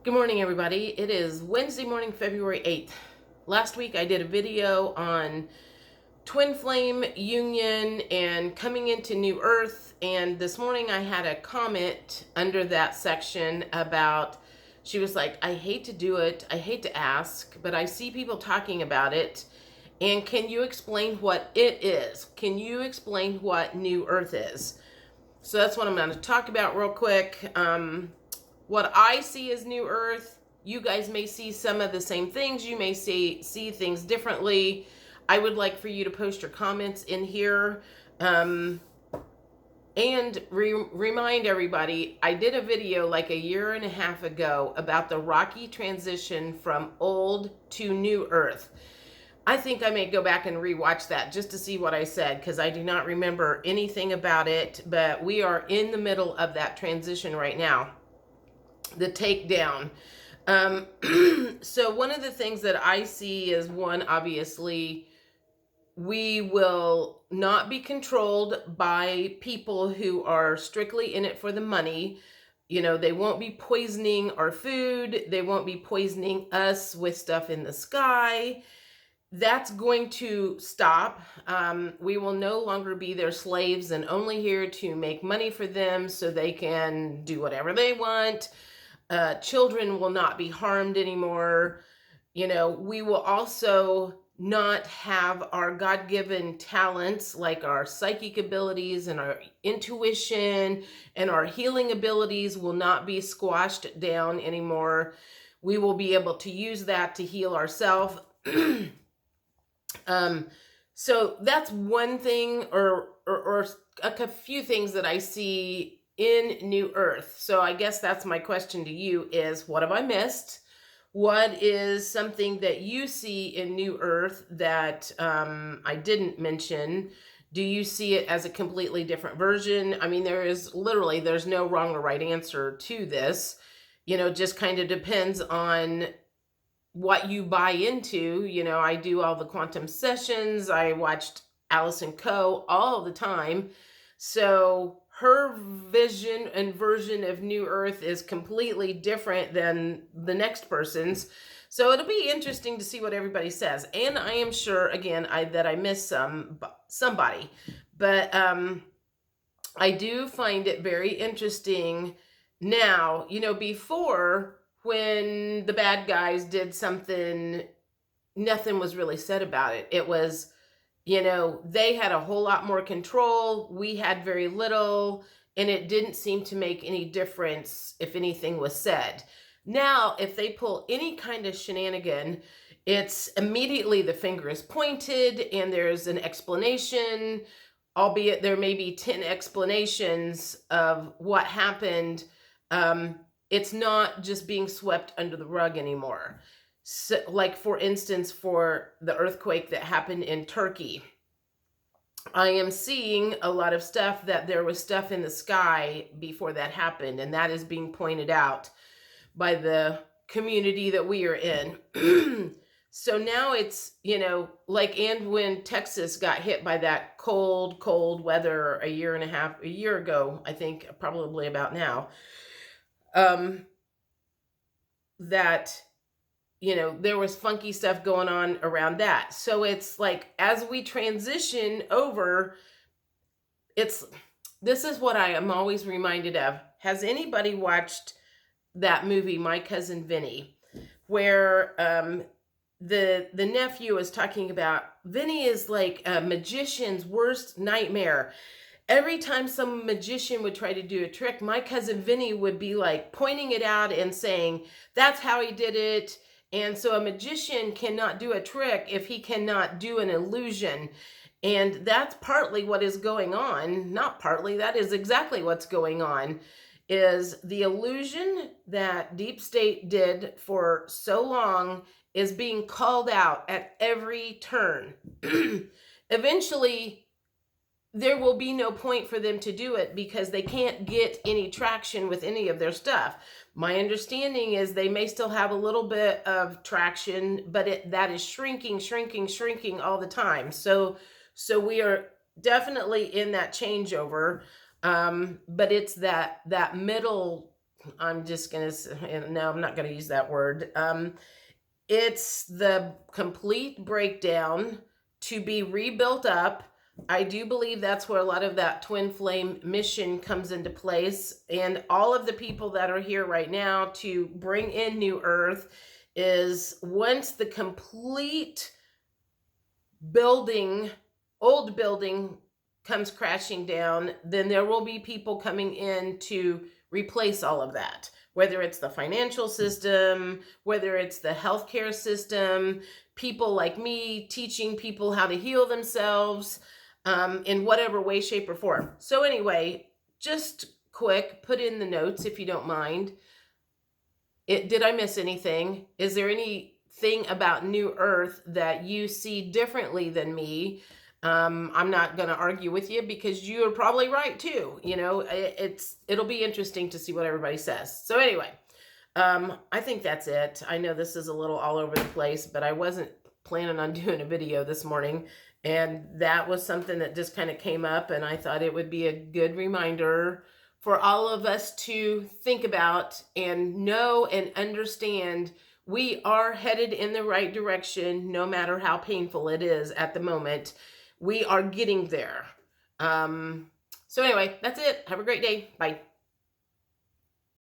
Good morning, everybody. It is Wednesday morning, February 8th. Last week I did a video on twin flame union and coming into new earth. And this morning I had a comment under that section about, she was like, I hate to do it. I hate to ask, but I see people talking about it. And can you explain what it is? Can you explain what new earth is? So that's what I'm going to talk about real quick. What I see as new earth, you guys may see some of the same things. You may see things differently. I would like for you to post your comments in here. And remind everybody, I did a video like a year and a half ago about the rocky transition from old to new earth. I think I may go back and rewatch that just to see what I said, because I do not remember anything about it, but we are in the middle of that transition right now, the takedown. So one of the things that I see is, one, obviously, we will not be controlled by people who are strictly in it for the money. You know, they won't be poisoning our food. They won't be poisoning us with stuff in the sky. That's going to stop. We will no longer be their slaves and only here to make money for them so they can do whatever they want. Children will not be harmed anymore. You know, we will also not have our God-given talents like our psychic abilities and our intuition and our healing abilities will not be squashed down anymore. We will be able to use that to heal ourselves. So that's one thing, or a few things that I see in New Earth. So I guess that's my question to you is, what have I missed? What is something that you see in New Earth that I didn't mention? Do you see it as a completely different version? I mean, there's no wrong or right answer to this. You know, just kind of depends on what you buy into. You know, I do all the quantum sessions. I watched Allison Coe all the time. So her vision and version of New Earth is completely different than the next person's. So it'll be interesting to see what everybody says. And I am sure, again, that I missed somebody. But I do find it very interesting now. You know, before, when the bad guys did something, nothing was really said about it. It was, you know, they had a whole lot more control. We had very little, and it didn't seem to make any difference if anything was said. Now, if they pull any kind of shenanigan, it's immediately the finger is pointed and there's an explanation, albeit there may be 10 explanations of what happened. It's not just being swept under the rug anymore. So, like, for instance, for the earthquake that happened in Turkey, I am seeing a lot of stuff that there was stuff in the sky before that happened, and that is being pointed out by the community that we are in. So now it's, you know, like, and when Texas got hit by that cold weather a year ago, I think, probably about now, that, you know, there was funky stuff going on around that. So it's like, as we transition over, this is what I am always reminded of. Has anybody watched that movie, My Cousin Vinny, where the nephew is talking about Vinny is like a magician's worst nightmare. Every time some magician would try to do a trick, my cousin Vinny would be like pointing it out and saying, that's how he did it. And so a magician cannot do a trick if he cannot do an illusion. And that's partly what is going on. Not partly, that is exactly what's going on, is the illusion that Deep State did for so long is being called out at every turn. Eventually, there will be no point for them to do it because they can't get any traction with any of their stuff. My understanding is they may still have a little bit of traction, but that is shrinking all the time. So we are definitely in that changeover. But it's that middle I'm just going to, no, I'm not going to use that word. It's the complete breakdown to be rebuilt up. I do believe that's where a lot of that twin flame mission comes into place. And all of the people that are here right now to bring in New Earth is once the complete building, old building comes crashing down, then there will be people coming in to replace all of that. Whether it's the financial system, whether it's the healthcare system, people like me teaching people how to heal themselves in whatever way, shape, or form. So, anyway, just quick, put in the notes if you don't mind. Did I miss anything? Is there anything about New Earth that you see differently than me? I'm not going to argue with you because you're probably right too. You know, it'll be interesting to see what everybody says. So anyway, I think that's it. I know this is a little all over the place, but I wasn't planning on doing a video this morning, and that was something that just kind of came up, and I thought it would be a good reminder for all of us to think about and know and understand we are headed in the right direction, no matter how painful it is at the moment. We are getting there. So anyway, that's it. Have a great day. Bye.